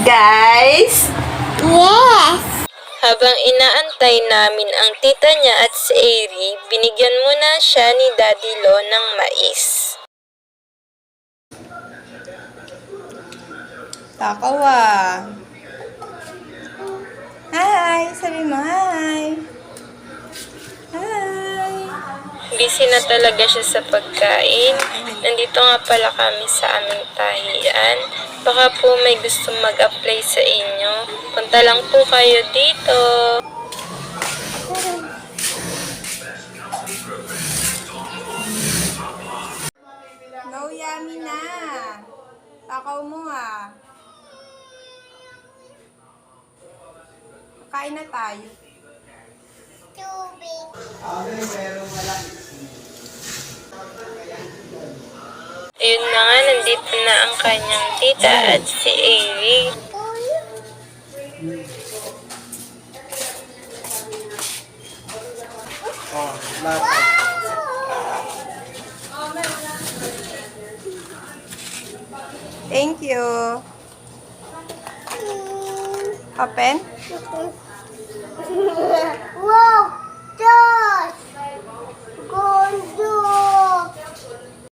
guys? Yes! Habang inaantay namin ang tita niya at si Airy, binigyan muna siya ni Daddy Lo ng mais. Takaw ah. Hi! Sabi mo hi! Hi! Busy na talaga siya sa pagkain. Nandito nga pala kami sa aming tahian. Baka po may gusto mag-apply sa inyo. Punta lang po kayo dito. No, yummy na! Takaw mo ah. Kain na tayo. Tubig. Ayun na nga, nandito na ang kanyang tita at si Airy. Thank you. Open?